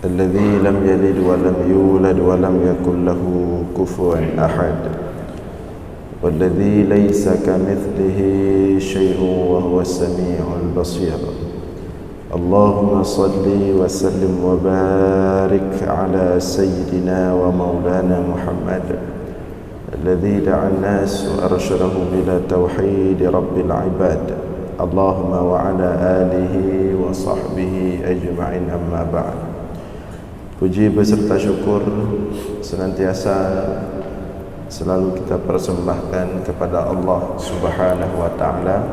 الذي لم يلد ولم يولد ولم يكن له كفوا أحد والذي ليس كمثله شيء وهو السميع البصير اللهم صل وسلم وبارك على سيدنا ومولانا محمد الذي دعا الناس وأرشدهم إلى توحيد رب العباد اللهم وعلى آله وصحبه أجمعين أما بعد. Puji beserta syukur senantiasa selalu kita persembahkan kepada Allah Subhanahu wa taala,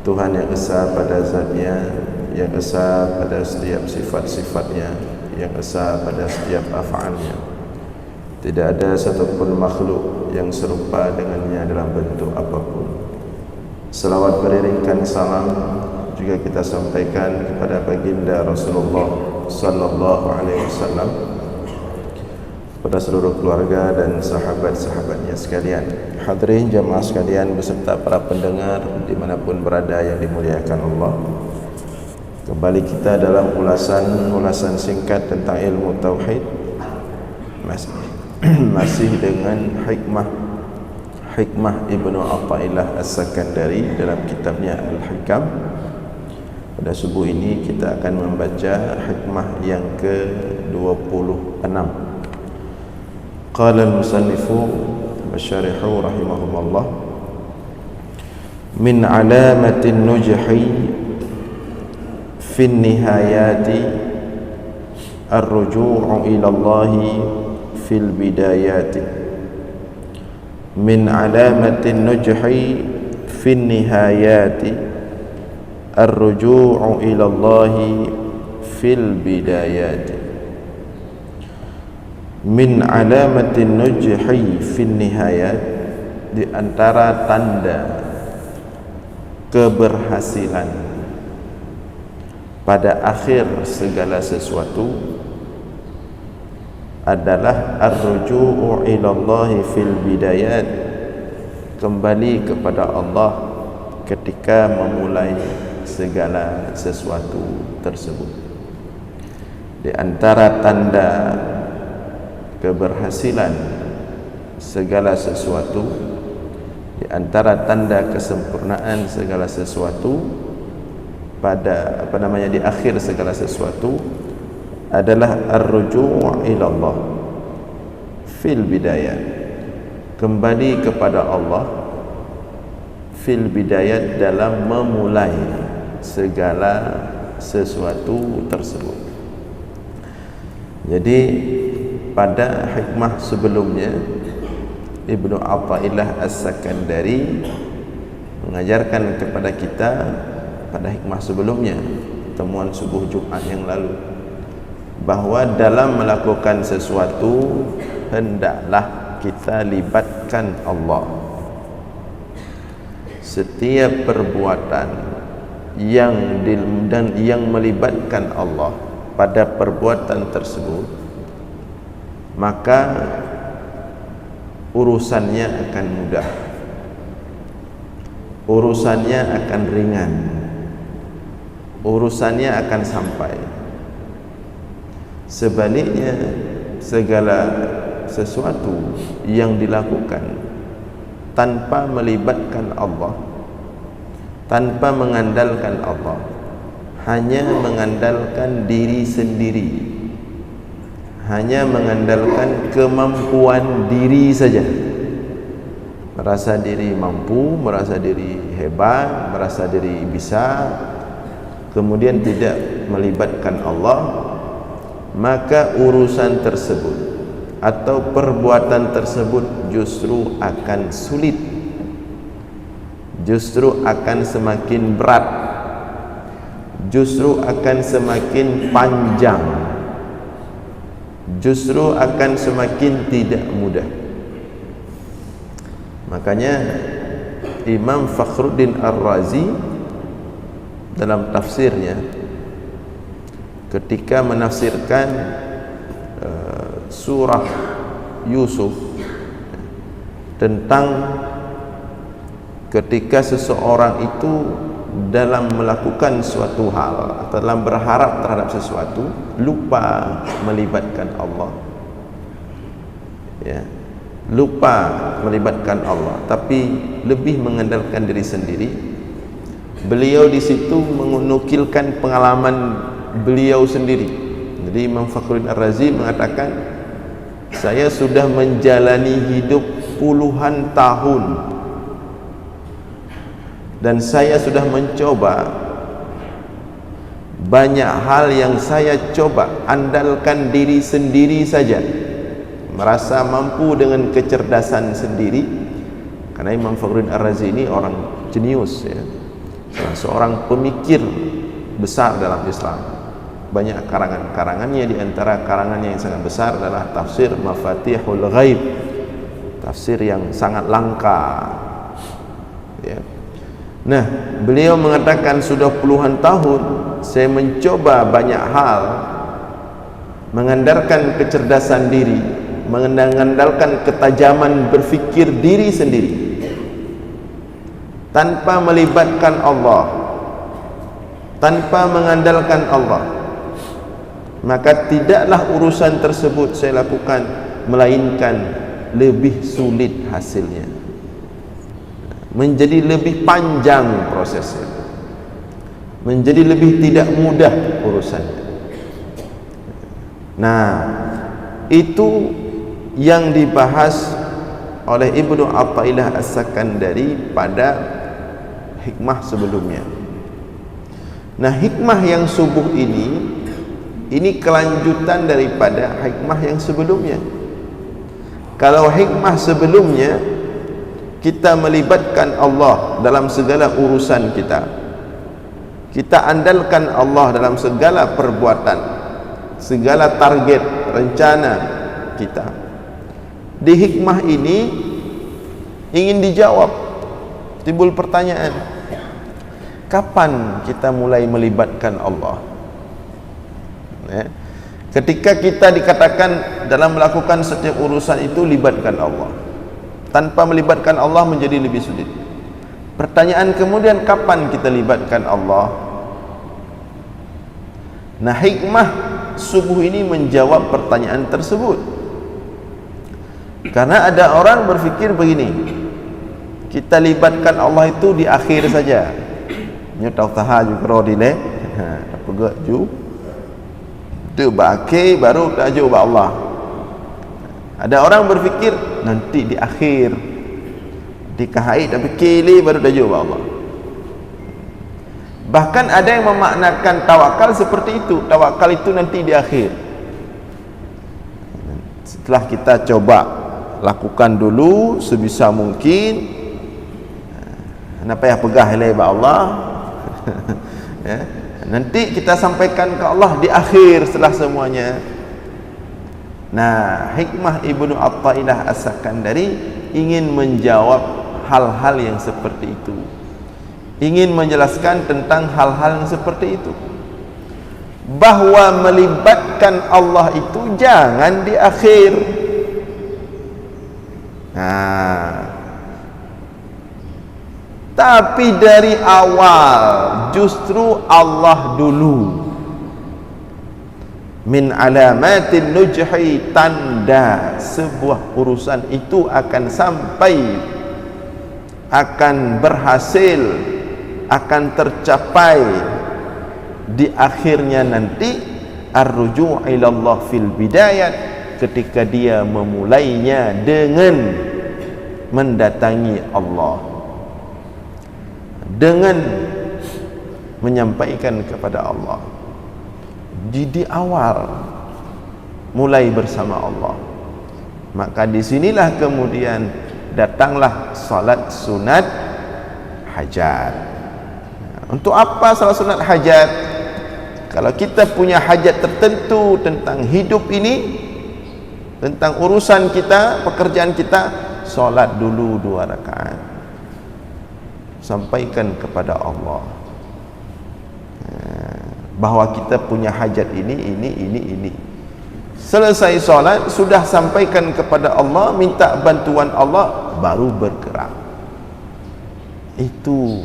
Tuhan yang esa pada zatnya, yang esa pada setiap sifat-sifatnya, yang esa pada setiap af'alnya. Tidak ada satupun makhluk yang serupa dengannya dalam bentuk apapun. Selawat beriringkan salam juga kita sampaikan kepada baginda Rasulullah sallallahu alaihi wasallam, kepada seluruh keluarga dan sahabat-sahabatnya sekalian. Hadirin jamaah sekalian beserta para pendengar dimanapun berada yang dimuliakan Allah. Kembali kita dalam ulasan singkat tentang ilmu tauhid, masih dengan hikmah Ibnu Athaillah As-Sakandari dalam kitabnya Al-Hikam. Pada subuh ini kita akan membaca hikmah yang ke-26. Qala al-musannifu wasyarihu rahimahumullah, min alamatin nujhi fi nihayati ar-ruju'u ila Allah fil bidayati. Min alamatin nujhi fi nihayati ar-ruju'u ila Allah fil bidayati. Min alamatin nujhi fi nihayat, di antara tanda keberhasilan pada akhir segala sesuatu adalah ar-ruju'u ila Allah fil bidayat, kembali kepada Allah ketika memulai segala sesuatu tersebut. Di antara tanda keberhasilan segala sesuatu, di antara tanda kesempurnaan segala sesuatu pada di akhir segala sesuatu adalah ar-ruju' ila Allah fil bidayat, kembali kepada Allah fil bidayat, dalam memulai segala sesuatu tersebut. Jadi pada hikmah sebelumnya Ibnu Athaillah As-Sakandari mengajarkan kepada kita, pada hikmah sebelumnya, temuan subuh Jumat yang lalu, bahwa dalam melakukan sesuatu hendaklah kita libatkan Allah. Setiap perbuatan yang melibatkan Allah pada perbuatan tersebut, maka urusannya akan mudah, urusannya akan ringan, urusannya akan sampai. Sebaliknya, segala sesuatu yang dilakukan tanpa melibatkan Allah, tanpa mengandalkan Allah, hanya mengandalkan diri sendiri, hanya mengandalkan kemampuan diri saja, merasa diri mampu, merasa diri hebat, merasa diri bisa, kemudian tidak melibatkan Allah, maka urusan tersebut atau perbuatan tersebut justru akan sulit, justru akan semakin berat, justru akan semakin panjang, justru akan semakin tidak mudah. Makanya Imam Fakhruddin Ar-Razi dalam tafsirnya ketika menafsirkan surah Yusuf tentang ketika seseorang itu dalam melakukan suatu hal atau dalam berharap terhadap sesuatu lupa melibatkan Allah, ya, lupa melibatkan Allah, tapi lebih mengandalkan diri sendiri. Beliau di situ menukilkan pengalaman beliau sendiri. Jadi Imam Fakhruddin Ar-Razi mengatakan, saya sudah menjalani hidup puluhan tahun dan saya sudah mencoba banyak hal yang saya coba andalkan diri sendiri saja, merasa mampu dengan kecerdasan sendiri. Karena Imam Fakhruddin Ar-Razi ini orang jenius, ya, seorang pemikir besar dalam Islam. Banyak karangan-karangannya, di antara karangannya yang sangat besar adalah tafsir Mafatihul Ghaib, tafsir yang sangat langka, ya. Nah, beliau mengatakan sudah puluhan tahun saya mencoba banyak hal, mengandalkan kecerdasan diri, mengandalkan ketajaman berfikir diri sendiri tanpa melibatkan Allah, tanpa mengandalkan Allah. Maka tidaklah urusan tersebut saya lakukan, melainkan lebih sulit hasilnya, menjadi lebih panjang prosesnya, menjadi lebih tidak mudah urusannya. Nah, itu yang dibahas oleh Ibnu Athaillah As-Sakandari pada hikmah sebelumnya. Nah, hikmah yang subuh ini kelanjutan daripada hikmah yang sebelumnya. Kalau hikmah sebelumnya kita melibatkan Allah dalam segala urusan kita, kita andalkan Allah dalam segala perbuatan, segala target, rencana kita. Di hikmah ini ingin dijawab, timbul pertanyaan, kapan kita mulai melibatkan Allah? Ya. Ketika kita dikatakan dalam melakukan setiap urusan itu libatkan Allah, tanpa melibatkan Allah menjadi lebih sulit. Pertanyaan kemudian, kapan kita libatkan Allah? Nah, hikmah subuh ini menjawab pertanyaan tersebut. Karena ada orang berfikir begini, kita libatkan Allah itu di akhir saja. Nyo tahu tahaju kerodile, apa gak ju? Tu baki baru tajuk ba Allah. Ada orang berfikir nanti di akhir, di kahai tapi kili baru tajuk ba Allah. Bahkan ada yang memaknakan tawakal seperti itu. Tawakal itu nanti di akhir. Setelah kita coba lakukan dulu sebisa mungkin, kenapa ya pegah ba Allah. Ya. Nanti kita sampaikan ke Allah di akhir setelah semuanya. Nah, hikmah Ibnu Athaillah As-Sakandari ingin menjawab hal-hal yang seperti itu, ingin menjelaskan tentang hal-hal yang seperti itu, bahwa melibatkan Allah itu jangan di akhir. Nah, tapi dari awal justru Allah dulu. Min alamatin nujhi, tanda sebuah urusan itu akan sampai, akan berhasil, akan tercapai di akhirnya nanti, ar-ruju' ilallah fil bidayat, ketika dia memulainya dengan mendatangi Allah, dengan menyampaikan kepada Allah di awal, mulai bersama Allah. Maka disinilah kemudian datanglah salat sunat hajat. Untuk apa salat sunat hajat? Kalau kita punya hajat tertentu tentang hidup ini, tentang urusan kita, pekerjaan kita, salat dulu 2 rakaat, sampaikan kepada Allah bahwa kita punya hajat ini. Selesai solat, sudah sampaikan kepada Allah, minta bantuan Allah, baru bergerak. Itu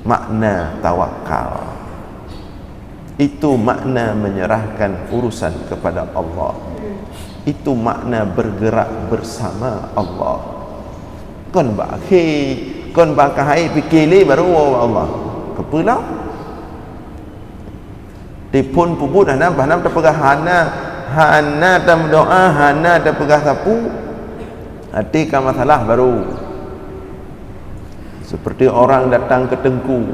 makna tawakal. Itu makna menyerahkan urusan kepada Allah. Itu makna bergerak bersama Allah. Kon bakahai fikir le baru Allah. Kepala dipun puput hanam terpegah hana tam doa hana terpegah sapu hati ka masalah baru. Seperti orang datang ke tengku,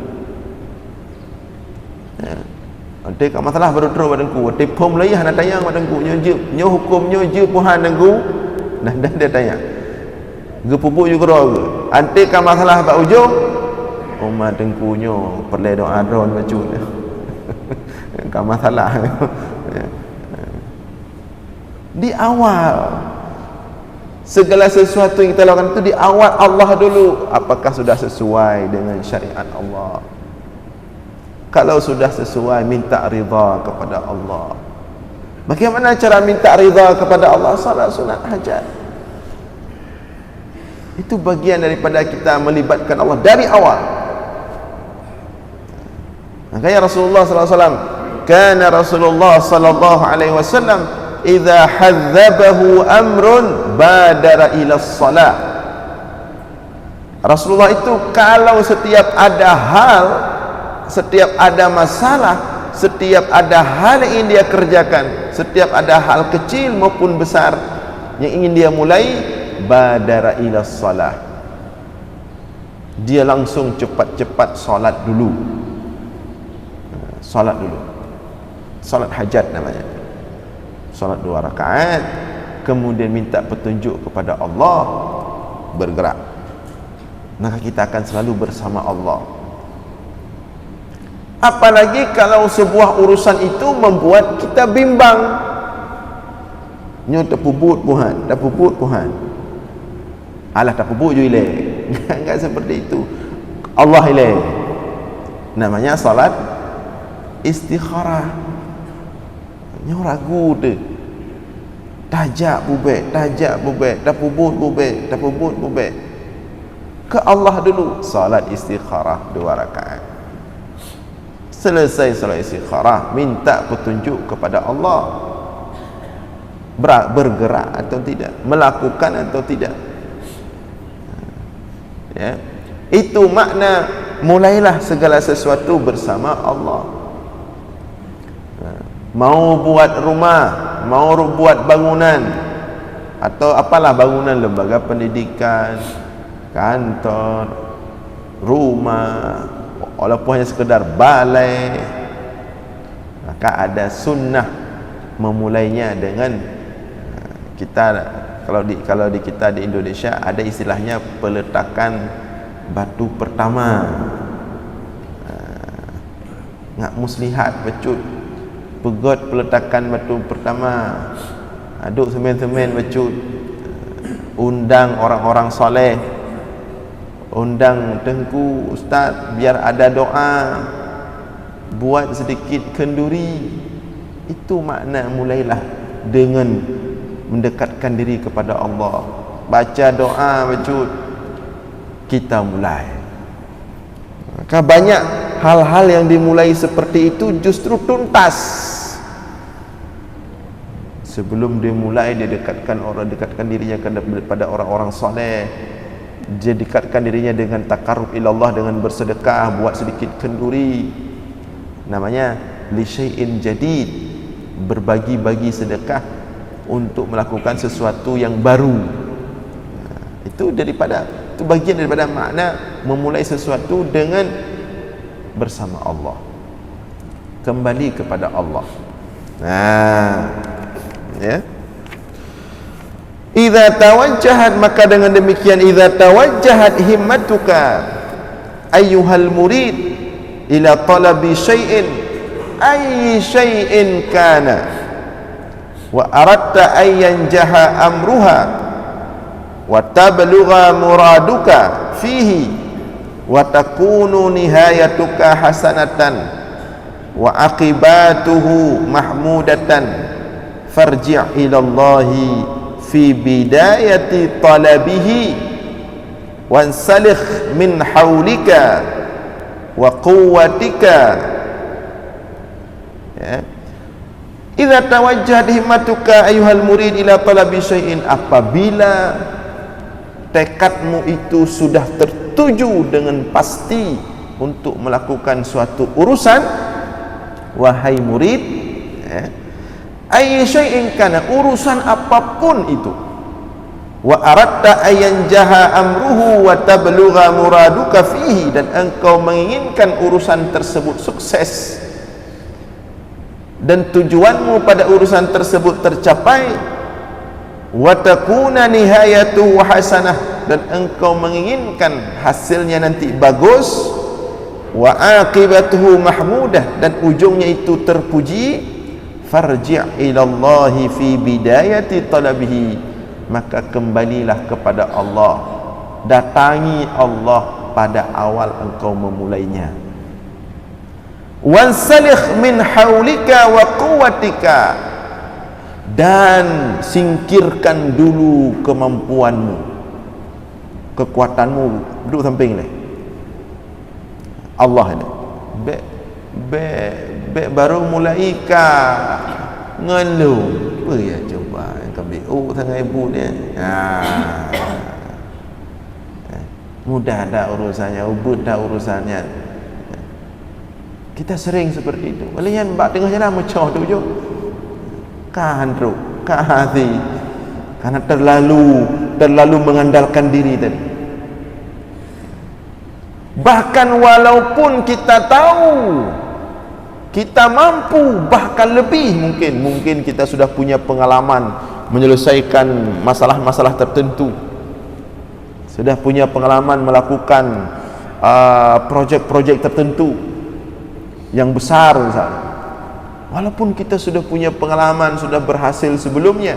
hati ka masalah baru terus tengku, hati pom layah nak tayang tengku nyo hukumnya je puhan tengku dan dia tanya ge pupuk juga ke hati ka masalah bak ujung umma tengkunyo perle doa ron bacu ka masalah di awal segala sesuatu yang kita lakukan itu di awal Allah dulu, apakah sudah sesuai dengan syariat Allah. Kalau sudah sesuai, minta ridha kepada Allah. Bagaimana cara minta ridha kepada Allah? Salat sunat hajat. Itu bagian daripada kita melibatkan Allah dari awal. Makanya Rasulullah SAW, kana Rasulullah sallallahu alaihi wasallam idza hadzabahu amrun badara ila shalah. Rasulullah itu kalau setiap ada hal, setiap ada masalah, setiap ada hal yang ingin dia kerjakan, setiap ada hal kecil maupun besar yang ingin dia mulai, badara ila shalah, dia langsung cepat-cepat solat dulu. Solat dulu, solat hajat namanya, solat 2 rakaat, kemudian minta petunjuk kepada Allah, bergerak. Maka kita akan selalu bersama Allah. Apalagi kalau sebuah urusan itu membuat kita bimbang, nyo terpubut puhan, alah terpubut je ile. Enggak seperti itu. Allah ile. Namanya salat istikharah. Nyo ragu tu. Tajak bubek, terpubut bubek. Ke Allah dulu, salat istikharah 2 rakaat. Selesai salat istikharah, minta petunjuk kepada Allah, bergerak atau tidak, melakukan atau tidak. Ya, itu makna mulailah segala sesuatu bersama Allah. Mau buat rumah, mau buat bangunan atau apalah bangunan, lembaga pendidikan, kantor, rumah, walaupun hanya sekedar balai, maka ada sunnah memulainya dengan kita, kalau di kita di Indonesia ada istilahnya peletakan batu pertama. Ngak muslihat becut pegot peletakan batu pertama, aduk semen-semen becut, undang orang-orang soleh, undang tengku ustaz biar ada doa, buat sedikit kenduri. Itu makna mulailah dengan mendekatkan diri kepada Allah, baca doa becut, kita mulai. Maka banyak hal-hal yang dimulai seperti itu justru tuntas. Sebelum dia mulai, dia dekatkan dirinya kepada orang-orang soleh, dia dekatkan dirinya dengan takarrub ilallah, dengan bersedekah, buat sedikit kenduri. Namanya li syai'in jadid, berbagi-bagi sedekah untuk melakukan sesuatu yang baru. Itu bagian daripada makna memulai sesuatu dengan bersama Allah, kembali kepada Allah. Ya. Idza tawajjahat, maka dengan demikian, idza tawajjahat himmatuka ayyuhal murid ila talabi syai'in ayyi syai'in kana wa aradta an yanjaha amruha wa tablugha muraduka fihi wa takunu nihayatuka hasanatan wa aqibatuhu mahmudatan, farji' ila Allahi fi bidayati talabihi wansalikh min hawlika wa quwwatika. Ya. Idza tawajjahat himmatuka ayyuhal murid ila talabi syai'in, apabila tekadmu itu sudah tertuju dengan pasti untuk melakukan suatu urusan, wahai murid, ayy syai'in kana, urusan apapun itu, wa aradta ayanjaha amruhu wa tablugha muraduka fihi, dan engkau menginginkan urusan tersebut sukses dan tujuanmu pada urusan tersebut tercapai, wa takuna nihayatuhu hasanah, dan engkau menginginkan hasilnya nanti bagus, wa aqibatuhu mahmudah, dan ujungnya itu terpuji, farji' ilallahi fi bidayati talabihi, maka kembalilah kepada Allah, datangi Allah pada awal engkau memulainya. Wansalikh min haulika wa quwwatika, dan singkirkan dulu kemampuanmu, kekuatanmu. Duduk samping ni Allah ni baru mulai ngeluh apa ya, coba yang kami tangan ibu ni mudah dah urusannya, ubud dah urusannya. Kita sering seperti itu. Walayan bak tengah jalan mecoh tu je. Kahandru, kahati. Karena terlalu mengandalkan diri tadi. Bahkan walaupun kita tahu kita mampu, bahkan lebih, mungkin kita sudah punya pengalaman menyelesaikan masalah-masalah tertentu, sudah punya pengalaman melakukan projek-projek tertentu yang besar misalnya. Walaupun kita sudah punya pengalaman, sudah berhasil sebelumnya,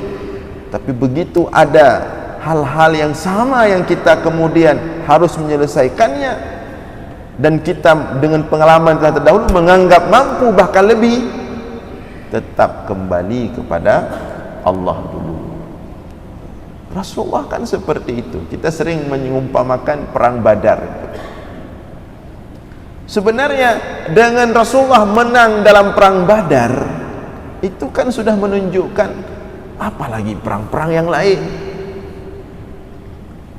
tapi begitu ada hal-hal yang sama yang kita kemudian harus menyelesaikannya, dan kita dengan pengalaman telah terdahulu menganggap mampu bahkan lebih, tetap kembali kepada Allah dulu. Rasulullah kan seperti itu. Kita sering mengumpamakan perang Badar. Sebenarnya dengan Rasulullah menang dalam perang Badar, itu kan sudah menunjukkan apalagi perang-perang yang lain.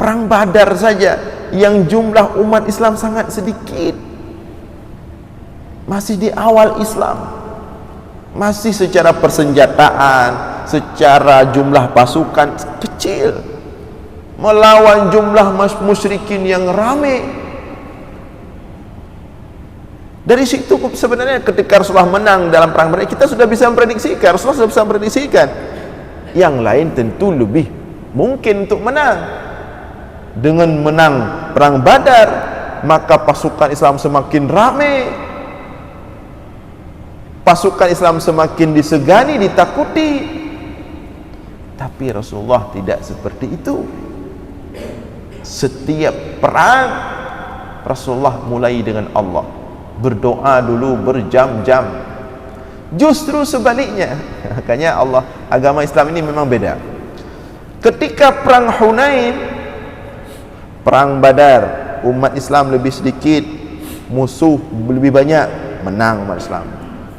Perang Badar saja yang jumlah umat Islam sangat sedikit, masih di awal Islam, masih secara persenjataan, secara jumlah pasukan kecil, melawan jumlah musyrikin yang ramai. Dari situ sebenarnya ketika Rasulullah menang dalam perang Badar, kita sudah bisa memprediksikan, Rasulullah sudah bisa memprediksikan yang lain tentu lebih mungkin untuk menang. Dengan menang perang Badar, maka pasukan Islam semakin ramai, pasukan Islam semakin disegani, ditakuti. Tapi Rasulullah tidak seperti itu. Setiap perang Rasulullah mulai dengan Allah, berdoa dulu berjam-jam. Justru sebaliknya, makanya Allah, agama Islam ini memang beda. Ketika perang Hunain, perang Badar, umat Islam lebih sedikit, musuh lebih banyak, menang umat Islam.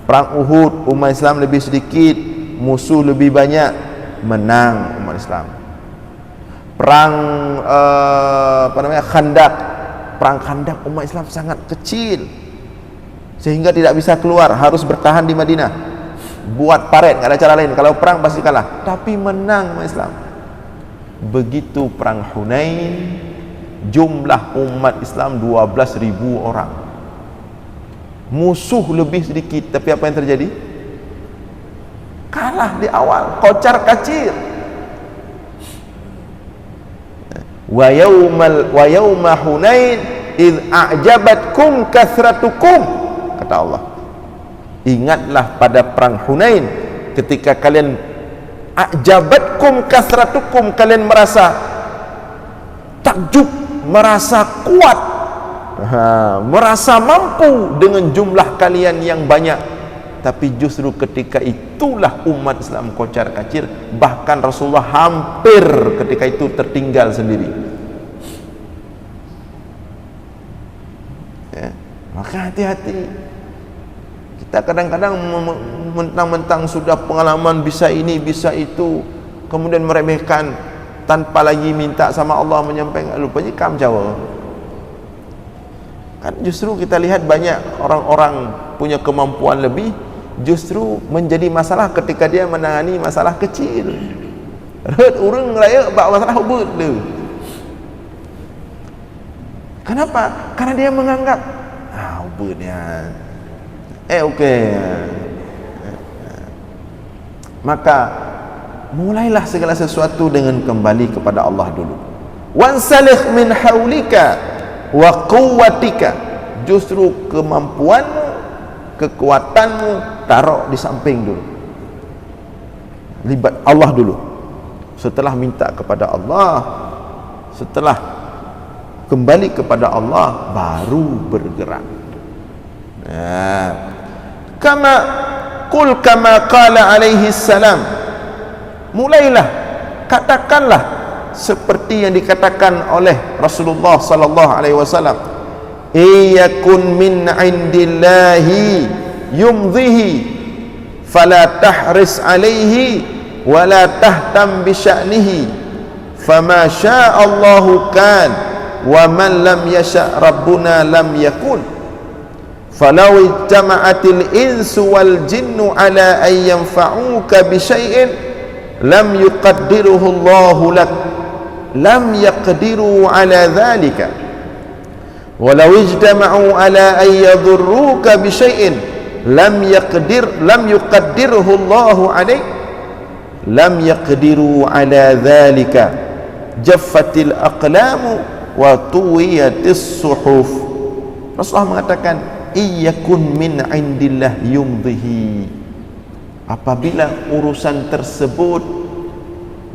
Perang Uhud, umat Islam lebih sedikit, musuh lebih banyak, menang umat Islam. Perang Khandaq, perang Khandaq umat Islam sangat kecil sehingga tidak bisa keluar, harus bertahan di Madinah, buat paret, tidak ada cara lain. Kalau perang pasti kalah, tapi menang umat Islam. Begitu perang Hunain, jumlah umat Islam 12.000 orang, musuh lebih sedikit, tapi apa yang terjadi? Kalah di awal, kocar kacir. Wa yauma Hunain id a'jabatkum kathratukum, kata Allah, ingatlah pada perang Hunain ketika kalian a'jabatkum kathratukum, kalian merasa takjub, merasa kuat, merasa mampu dengan jumlah kalian yang banyak. Tapi justru ketika itulah umat Islam kocar kacir, bahkan Rasulullah hampir ketika itu tertinggal sendiri. Ya. Maka Maka hati-hati. Kita kadang-kadang mentang-mentang sudah pengalaman bisa ini, bisa itu, kemudian meremehkan tanpa lagi minta sama Allah menyampaikan, lupanya kam jawab. Kan justru kita lihat banyak orang-orang punya kemampuan lebih, justru menjadi masalah ketika dia menangani masalah kecil. Red orang raya bak masalah ubud tu. Kenapa? Karena dia menganggap ubudnya okey. Maka mulailah segala sesuatu dengan kembali kepada Allah dulu. Wansalih min haulika wa quwwatika. Justru kemampuanmu, kekuatanmu taruh di samping dulu. Libat Allah dulu. Setelah minta kepada Allah, setelah kembali kepada Allah, baru bergerak. Kama qala alaihi salam. Mulailah, katakanlah seperti yang dikatakan oleh Rasulullah sallallahu alaihi wasallam, iyakun min indillahi yumdhihi fala tahris alaihi wala tahtam bi sya'nihi fama sya'allahu kan wa man lam yasha' rabbuna lam yakun falau ijtama'atil insu wal jinnu ala an yanfa'uka bi syai'in lam yuqaddiruhu Allahu lak lam yaqdiru ala dhalika walau ijtama'u ala an yadhurruka bi syai'in lam yuqaddirhu Allahu alaik lam yaqdiru ala dhalika jaffatil aqlamu wa tuwiyatis suhuf. Rasulullah mengatakan iyakun min indillah yumdhihi. Apabila urusan tersebut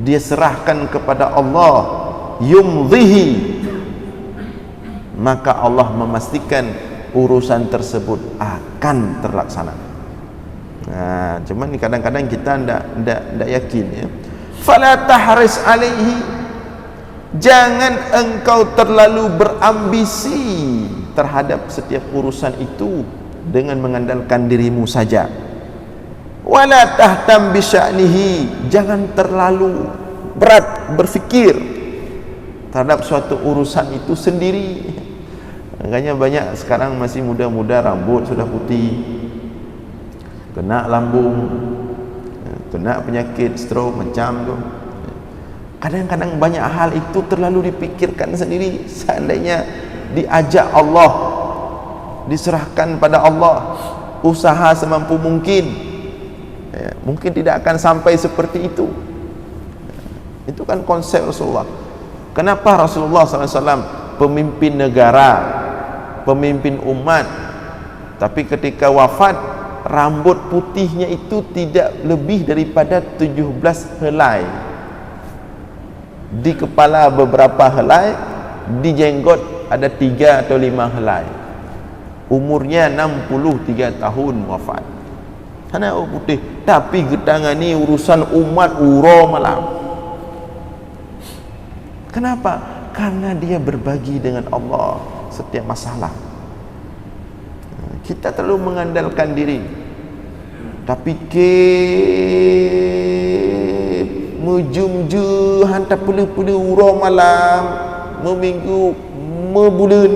dia serahkan kepada Allah, yumdhihi, maka Allah memastikan urusan tersebut akan terlaksana. Cuman kadang-kadang kita tidak yakin ya. Fala tahris alaihi, jangan engkau terlalu berambisi terhadap setiap urusan itu dengan mengandalkan dirimu saja. Wala tahtam bi sya'nihi, jangan terlalu berat berfikir terhadap suatu urusan itu sendiri. Makanya banyak sekarang masih muda-muda rambut sudah putih, kena lambung, kena penyakit stroke macam tu. Kadang-kadang banyak hal itu terlalu dipikirkan sendiri. Seandainya diajak Allah, diserahkan pada Allah, usaha semampu mungkin, mungkin tidak akan sampai seperti itu. Itu kan konsep Rasulullah. Kenapa Rasulullah SAW pemimpin negara, pemimpin umat, tapi ketika wafat rambut putihnya itu tidak lebih daripada 17 helai. Di kepala beberapa helai, di jenggot ada 3 atau 5 helai. Umurnya 63 tahun wafat. Karena putih, tapi getangani urusan umat uro malam. Kenapa? Karena dia berbagi dengan Allah setiap masalah. Kita terlalu mengandalkan diri, tapi mujum-ju hantar pula-pula uro malam, meminggu, mebulan,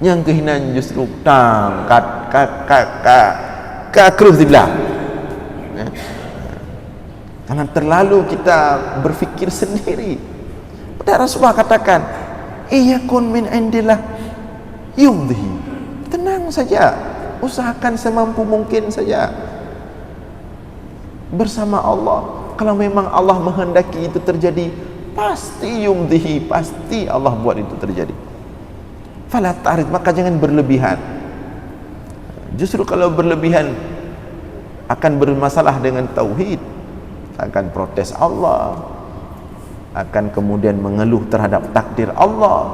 yang kehinan justru tang kerus dibelah. Karena terlalu kita berfikir sendiri. Padahal Rasulullah katakan iyakun min indillah yumdhihi, tenang saja, usahakan semampu mungkin saja bersama Allah. Kalau memang Allah menghendaki itu terjadi, pasti yumdhihi, pasti Allah buat itu terjadi. Fala ta'rid, maka jangan berlebihan. Justru kalau berlebihan akan bermasalah dengan tauhid, akan protes Allah, akan kemudian mengeluh terhadap takdir Allah,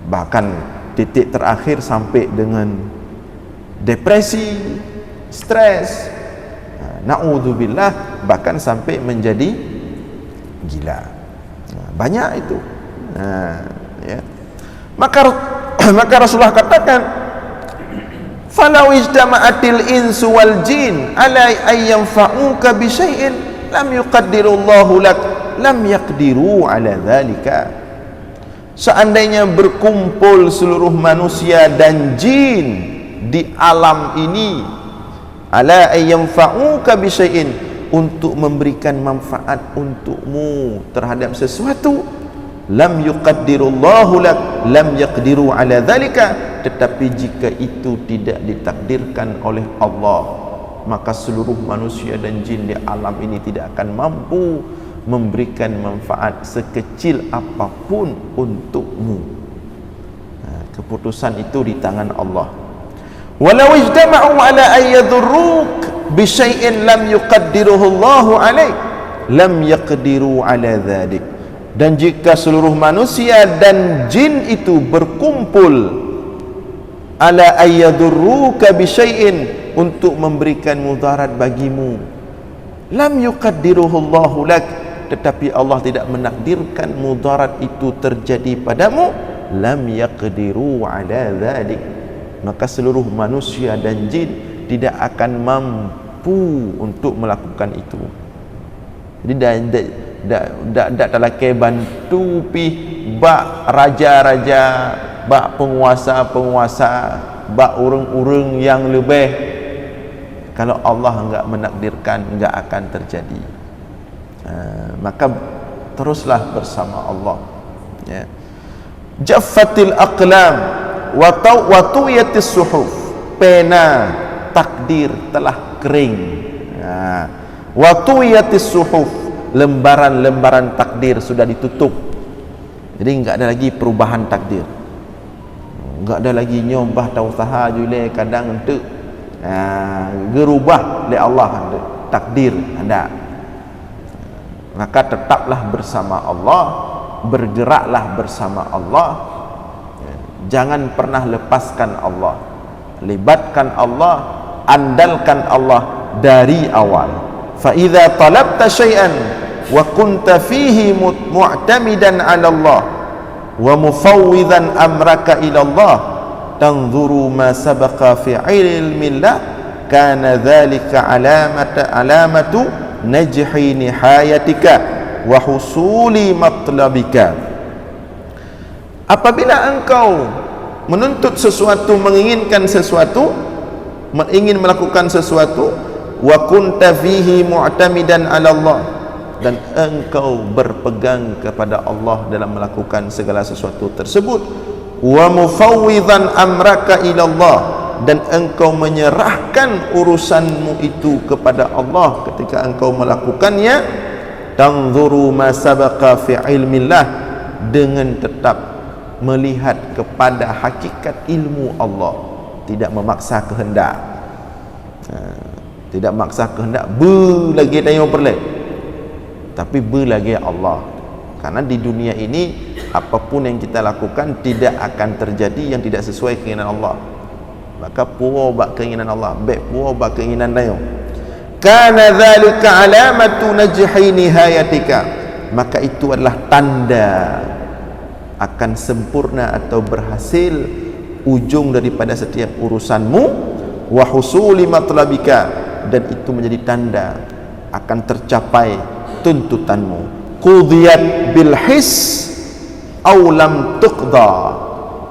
bahkan titik terakhir sampai dengan depresi, stres, na'udzubillah, bahkan sampai menjadi gila. Banyak itu. Ya. Maka maka Rasulullah katakan, falau ijtama'atil insu wal jin ala ayyanfa'uka bi syai'in lam yuqaddirullahu lak lam yaqdiru ala dzalika. Seandainya berkumpul seluruh manusia dan jin di alam ini, ala ayyanfa'uka bi syai'in, untuk memberikan manfaat untukmu terhadap sesuatu, lam yuqaddirullahu lak lam yaqdiru ala dzalika, tetapi jika itu tidak ditakdirkan oleh Allah, maka seluruh manusia dan jin di alam ini tidak akan mampu memberikan manfaat sekecil apapun untukmu. Keputusan itu di tangan Allah. Walau ijtama'u ala an yadurruk bi syai'in lam yuqaddiruhu Allahu alaik lam yaqdiru ala dzalik. Dan jika seluruh manusia dan jin itu berkumpul ala ayyadurruka bi syai'in, untuk memberikan mudarat bagimu, lam yuqaddiruhu Allahu lak, tetapi Allah tidak menakdirkan mudarat itu terjadi padamu, lam yaqdiru ala dzalik, maka seluruh manusia dan jin tidak akan mampu untuk melakukan itu. Jadi dak talakai bantu pi bak raja-raja, bak penguasa-penguasa, bak urang-urang yang lebih. Kalau Allah enggak menakdirkan, enggak akan terjadi. Maka teruslah bersama Allah, ya. Jaffatil aqlam wa tuyatis suhuf, pena takdir telah kering. Wa tuyatis suhuf, lembaran-lembaran takdir sudah ditutup. Jadi enggak ada lagi perubahan takdir, enggak ada lagi nyobah tausaha jule kadang entuk gerubah oleh Allah takdir ada. Maka tetaplah bersama Allah, bergeraklah bersama Allah, jangan pernah lepaskan Allah, libatkan Allah, andalkan Allah dari awal. Fa idza talabta syai'an wa kunta fihi mu'tamidan 'ala Allah wa mufawwidan amraka ila Allah, tanzuru ma sabaqa fi ilmillah, kana dzalika alamatu najhi nihayatika wa husuli matlabika. Apabila engkau menuntut sesuatu, menginginkan sesuatu, ingin melakukan sesuatu, wa kunta fihi mu'tamidan 'ala Allah, dan engkau berpegang kepada Allah dalam melakukan segala sesuatu tersebut, wa mufawwidan amraka ila Allah, dan engkau menyerahkan urusanmu itu kepada Allah ketika engkau melakukannya, tanzuru ma sabaqa fi ilmillah, dengan tetap melihat kepada hakikat ilmu Allah, tidak memaksa kehendak. Tidak maksa kehendak lagi tanya perlek, tapi lagi Allah. Karena di dunia ini apapun yang kita lakukan tidak akan terjadi yang tidak sesuai keinginan Allah. Maka puo bak keinginan Allah, baik puo bak keinginan dayo. Kana dzalika alamatu najhi nihayatika, maka itu adalah tanda akan sempurna atau berhasil ujung daripada setiap urusanmu, wa husuli matlabika, dan itu menjadi tanda akan tercapai tuntutanmu. Qudiyat bil his aw lam tuqda,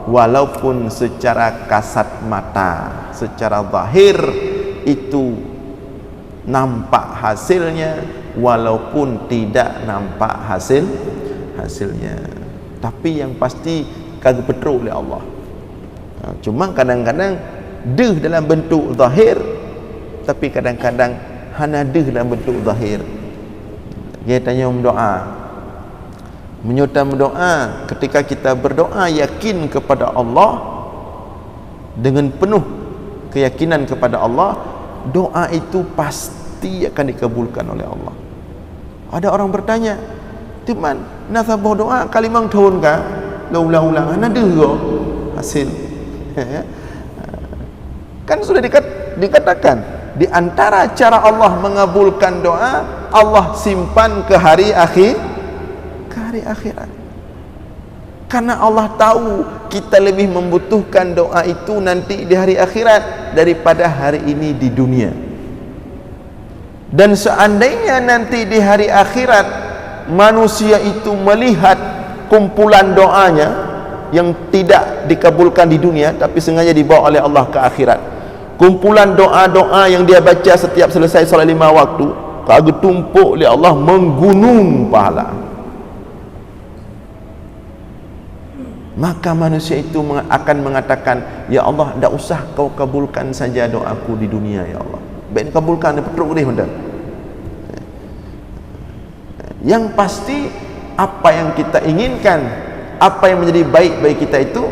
walaupun secara kasat mata, secara zahir itu nampak hasilnya, walaupun tidak nampak hasilnya, tapi yang pasti kagak betul oleh Allah. Cuma kadang-kadang deh dalam bentuk zahir, tapi kadang-kadang hana deh dalam bentuk zahir. Dia tanya berdoa, menyutam doa, ketika kita berdoa yakin kepada Allah, dengan penuh keyakinan kepada Allah, doa itu pasti akan dikabulkan oleh Allah. Ada orang bertanya, "Timan, nasabah doa kalimang tahun kah? Ulang-ulang, ana deh hasil." Kan sudah dikatakan di antara cara Allah mengabulkan doa, Allah simpan ke hari akhirat. Karena Allah tahu kita lebih membutuhkan doa itu nanti di hari akhirat daripada hari ini di dunia. Dan seandainya nanti di hari akhirat manusia itu melihat kumpulan doanya yang tidak dikabulkan di dunia tapi sengaja dibawa oleh Allah ke akhirat, kumpulan doa-doa yang dia baca setiap selesai solat 5 waktu, kalau tumpuk oleh Allah menggunung pahala, maka manusia itu akan mengatakan, ya Allah, tak usah kau kabulkan saja doaku di dunia, ya Allah, baik kabulkan petruk dia hendak. Yang pasti apa yang kita inginkan, apa yang menjadi baik bagi kita itu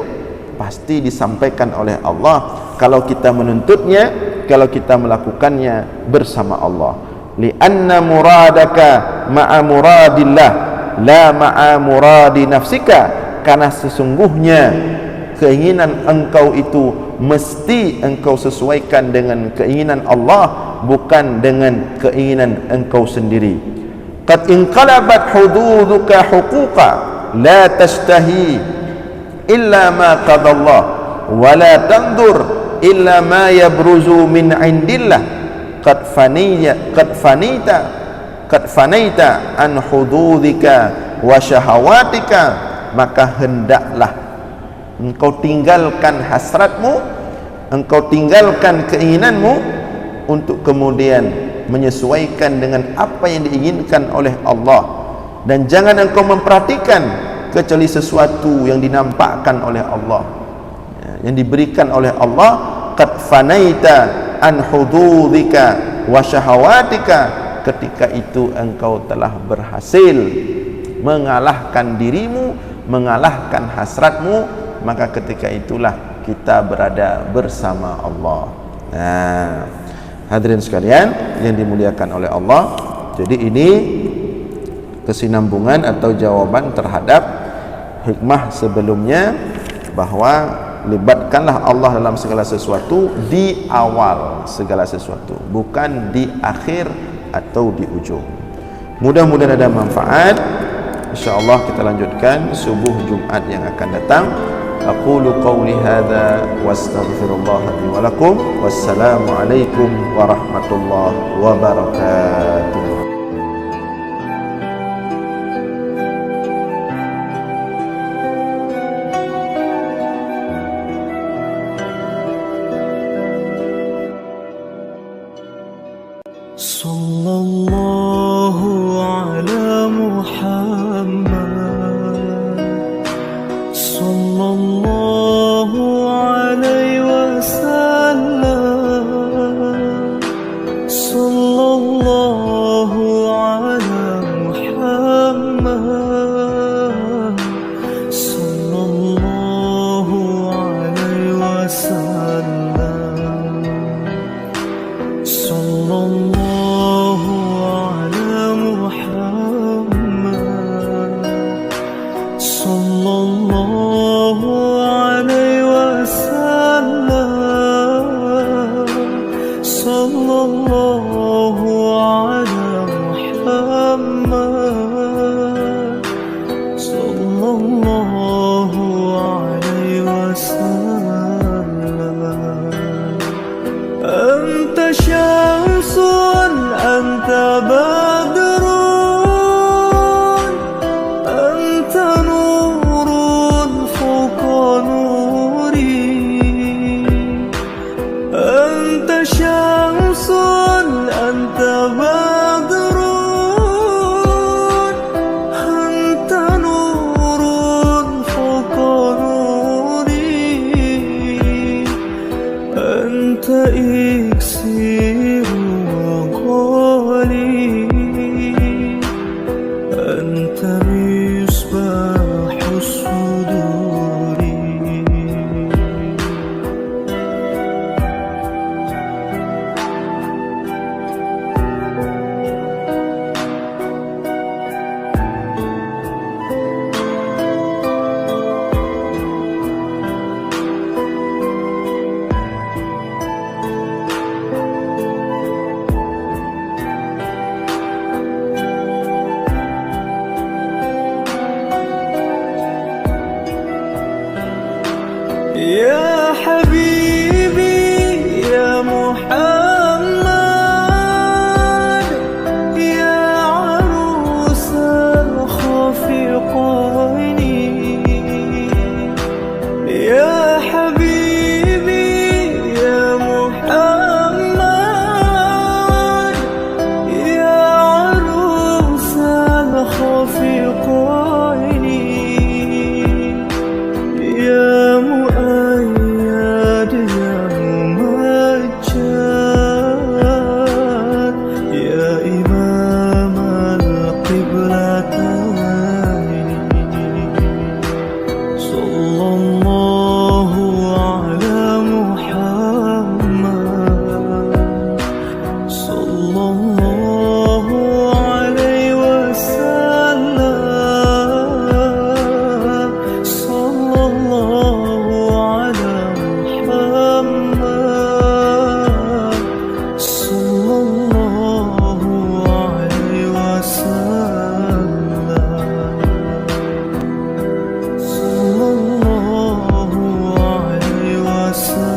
pasti disampaikan oleh Allah kalau kita menuntutnya, kalau kita melakukannya bersama Allah. Li'anna muradaka ma'a muradillah la ma'a muradi nafsika, karena sesungguhnya keinginan engkau itu mesti engkau sesuaikan dengan keinginan Allah, bukan dengan keinginan engkau sendiri. Qad inqalabat hududuka huquqa la tashtahi illa ma qadallah wa la tandur illa ma yabruzu min indillah. Qad fanita an hududika wa syahawatika, maka hendaklah engkau tinggalkan hasratmu, engkau tinggalkan keinginanmu untuk kemudian menyesuaikan dengan apa yang diinginkan oleh Allah. Dan jangan engkau memperhatikan kecuali sesuatu yang dinampakkan oleh Allah, yang diberikan oleh Allah. Qad fanaita an hududika wa syahawatika, ketika itu engkau telah berhasil mengalahkan dirimu, mengalahkan hasratmu, maka ketika itulah kita berada bersama Allah. Nah, hadirin sekalian yang dimuliakan oleh Allah, jadi ini kesinambungan atau jawaban terhadap hikmah sebelumnya, bahwa libatkanlah Allah dalam segala sesuatu di awal segala sesuatu, bukan di akhir atau di ujung. Mudah-mudahan ada manfaat. InsyaAllah kita lanjutkan subuh Jumat yang akan datang. Aqulu qawli hadha wa astaghfirullah li wa lakum. Wassalamu alaikum warahmatullahi wabarakatuh. Sallallahu ala Muhammad, sallallahu alaihi wasallam, sallallahu ala Muhammad, sallallahu alaihi wasallam, sallallahu Anta syamsun, anta badrun, anta nurun fawqa nuri. Anta syamsun, anta badrun, anta nurun fawqa nuri. Anta iksiru wa qali sallallahu alaihi wasallam, sallallahu ala Muhammad, sallallahu alaihi wasallam, sallallahu alaihi wasallam.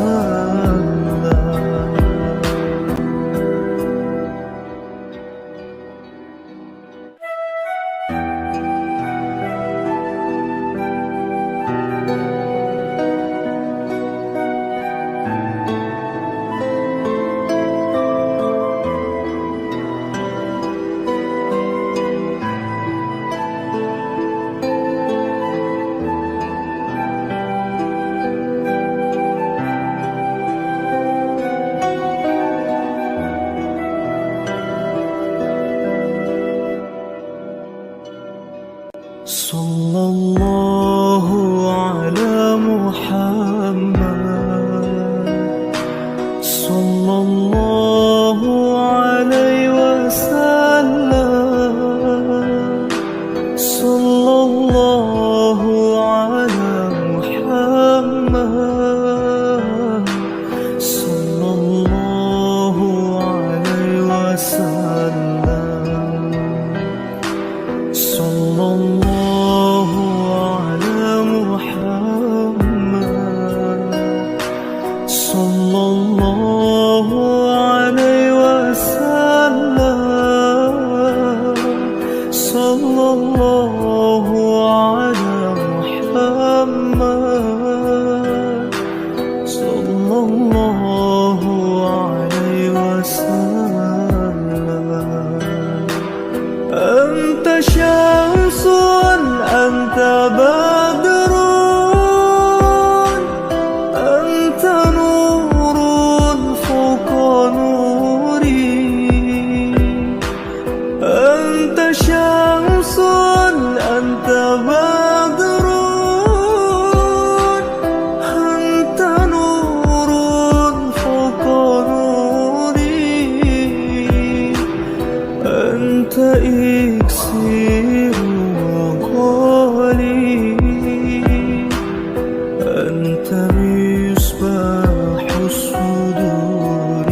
Sallallahu ala Muhammad, sallallahu alaihi wasallam, sallallahu ala Muhammad, sallallahu alaihi wasallam, sallallahu ala Muhammad, sallallahu alaihi wasallam, sallallahu ala Muhammad, sallallahu alaihi wasallam. Anta syamsun, anta badrun, anta nurun fawqa nuri. Anta syamsun, anta badrun, anta nurun fawqa nuri. Anta iksir وقالي، أنت مصباح الصدور.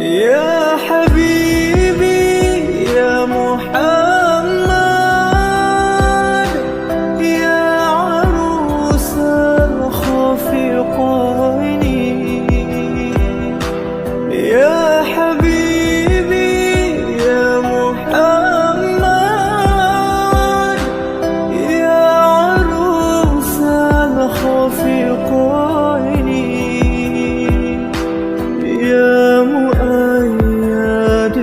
يا حبيبي يا محمد، يا عروس الخفقين. يا حبيبي يا محمد، يا عروس الخفقين. يا مؤيد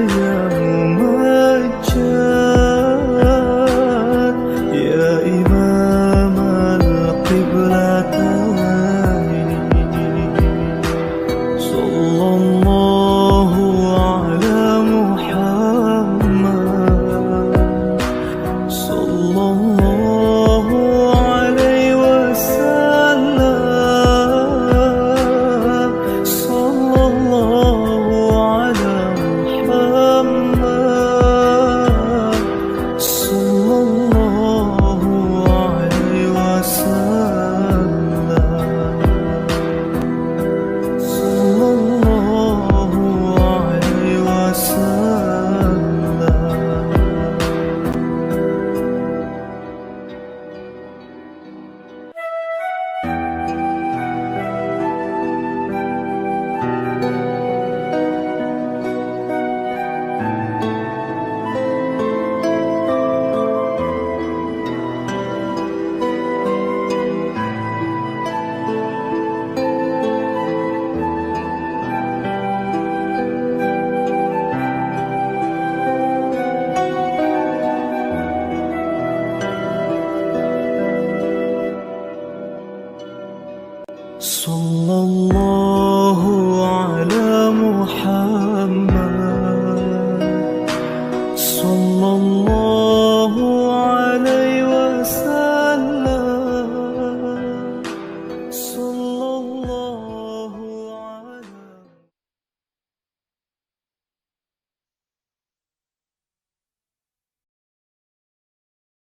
صلى الله على محمد